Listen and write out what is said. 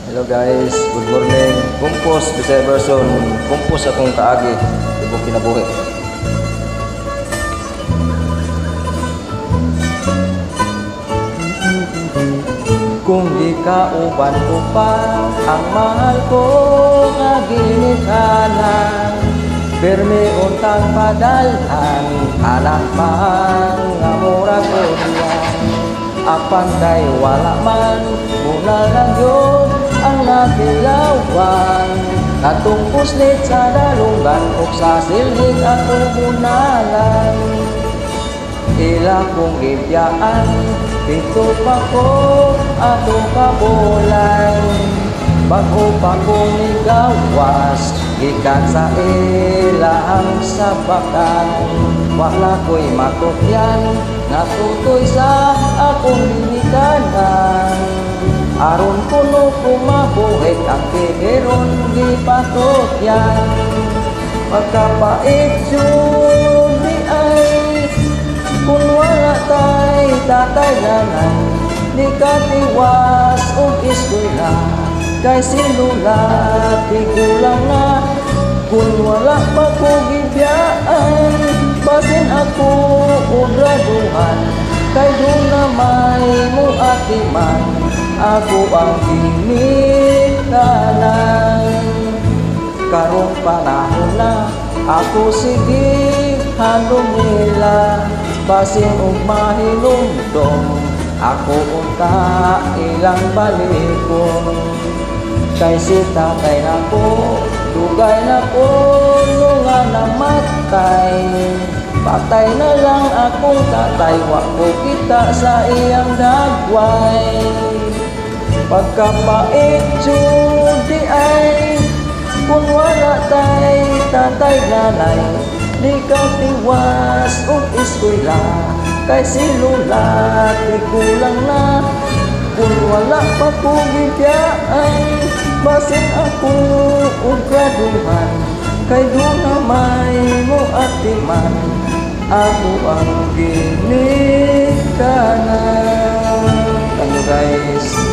Hello guys, good morning. Kumpos, Bisaya version. Kumpos akong kaagi. Ibog kinabuhi. Kung di ka uban ko pa, ang mahal ko nga ginikanan. Pirmi untang padalhan, anak man nga mura ko diyan. Apan kay wala man, muna lang yun ang nakilawan. Atong puslit sa dalungan, ug sa silhig atong bunalan. Ila kong gibiyaan, pito pa ko atong kabulan. Bago pa ko nigawas, gikan sa ilahang sabakan. Wala ko'y matutyan, natutoy sa akong ginikanan. Aron kuno kumabuhit ang kihiron di patutyan. Magkapait yun di ay, kung wala tay tatay nanay, di ka tiwas o eskwela. Kay sinulat, tigulang na, kung wala pa ko gibiyaan, basin ako o graduhan, kay doon na may mo atiman, ako ang ginikanan. Karong panahon na, ako sige handong nila, basin o mahinumdong, ako unta ilang balikon. Kay si tatay na ko, dugay na ko nung nga namatay. Patay na lang akong tatay, wa ko kita sa iyang dagway. Pagkapait di ay, kung wala tay tatay nanay, di ka tiwas o eskwela. Kay silulat, di kulang na, kung wala pa ko gibiyaan, basin ako o graduhan, kay doon na may mo atiman, ako ang ginikanan. Ano guys?